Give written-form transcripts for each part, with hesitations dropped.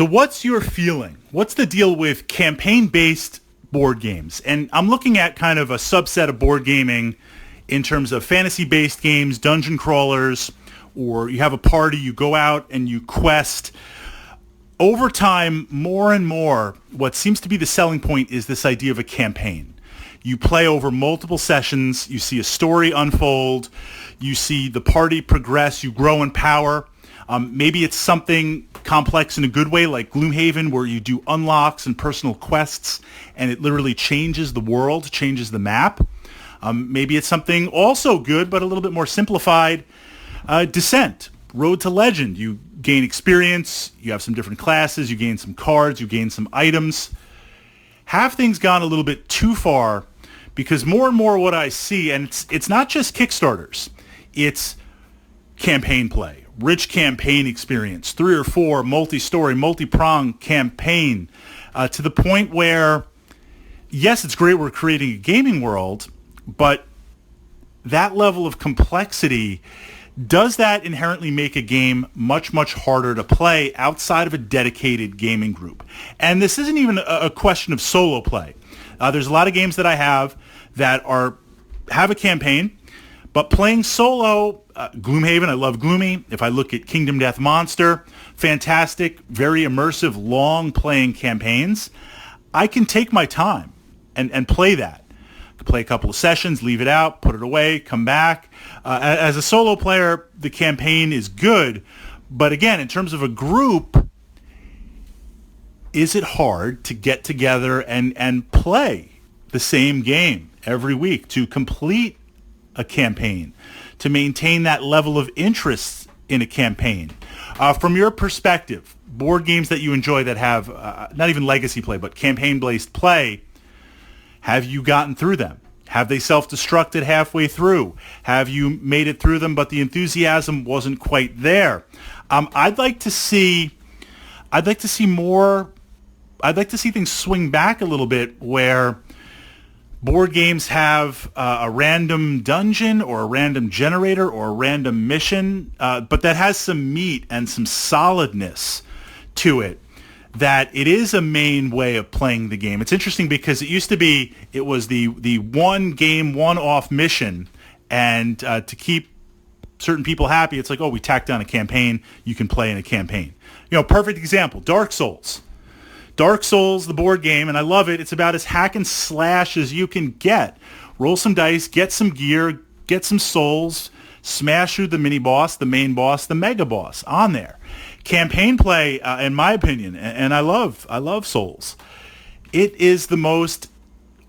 So what's your feeling? What's the deal with campaign-based board games? And I'm looking at kind of a subset of board gaming in terms of fantasy-based games, dungeon crawlers, or you have a party, you go out and you quest. Over time, more and more, what seems to be the selling point is this idea of a campaign. You play over multiple sessions, you see a story unfold, you see the party progress, you grow in power. Maybe it's something complex in a good way like Gloom Haven where you do unlocks and personal quests and it literally changes the world, changes the map. Maybe it's something also good but a little bit more simplified. Descent, Road to Legend. You gain experience, you have some different classes, you gain some cards, you gain some items. Have things gone a little bit too far? Because more and more what I see, and it's not just Kickstarters, it's campaign play, rich campaign experience, 3 or 4 multi-story, multi-prong campaign, to the point where, yes, it's great we're creating a gaming world, but that level of complexity, does that inherently make a game much, much harder to play outside of a dedicated gaming group? And this isn't even a question of solo play. There's a lot of games that I have that have a campaign, but playing solo, Gloom Haven, I love Gloomy. If I look at Kingdom Death Monster, fantastic, very immersive, long-playing campaigns. I can take my time and play that. I can play a couple of sessions, leave it out, put it away, come back. As a solo player, the campaign is good, but again, in terms of a group, is it hard to get together and play the same game every week, to complete a campaign, to maintain that level of interest in a campaign? From your perspective, board games that you enjoy that have not even legacy play, but campaign-based play, have you gotten through them? Have they self-destructed halfway through? Have you made it through them, but the enthusiasm wasn't quite there? I'd like to see more. I'd like to see things swing back a little bit where board games have a random dungeon or a random generator or a random mission, but that has some meat and some solidness to it, that it is a main way of playing the game. It's interesting because it used to be, it was the one game, one-off mission, and to keep certain people happy, it's like, oh, we tacked on a campaign, you can play in a campaign. Perfect example, Dark Souls. Dark Souls, the board game, and I love it. It's about as hack and slash as you can get. Roll some dice, get some gear, get some souls, smash through the mini-boss, the main boss, the mega-boss on there. Campaign play, in my opinion, and I love Souls, it is the most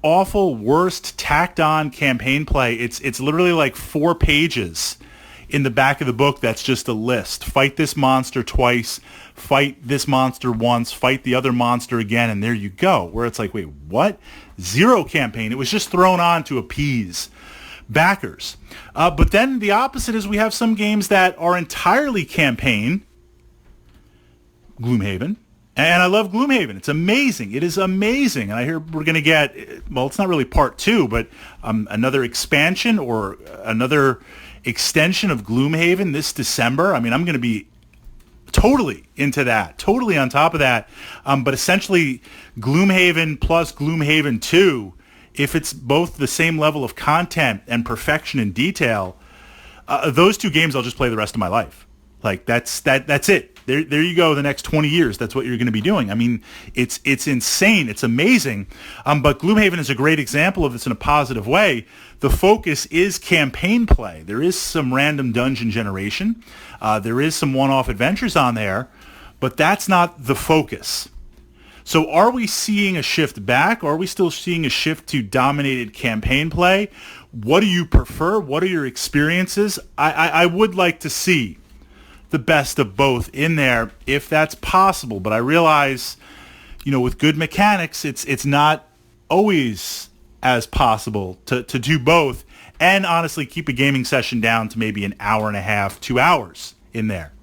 awful, worst, tacked-on campaign play. It's literally like 4 pages in the back of the book that's just a list. Fight this monster twice, fight this monster once, fight the other monster again, and there you go. Where it's like, wait, what? 0 campaign. It was just thrown on to appease backers. But then the opposite is we have some games that are entirely campaign. Gloom Haven. And I love Gloom Haven. It's amazing. It is amazing. And I hear we're going to get, well, it's not really part 2, but another expansion or another extension of Gloom Haven this December. I mean, I'm going to be totally into that, totally on top of that. But essentially, Gloom Haven plus Gloom Haven 2, if it's both the same level of content and perfection and detail, those 2 games I'll just play the rest of my life. Like, that's it. There you go. The next 20 years, that's what you're going to be doing. I mean, it's insane. It's amazing. But Gloom Haven is a great example of this in a positive way. The focus is campaign play. There is some random dungeon generation. There is some one-off adventures on there, but that's not the focus. So are we seeing a shift back? Or are we still seeing a shift to dominated campaign play? What do you prefer? What are your experiences? I would like to see the best of both in there if that's possible. But I realize, with good mechanics, it's not always as possible to do both and honestly keep a gaming session down to maybe an hour and a half, 2 hours in there.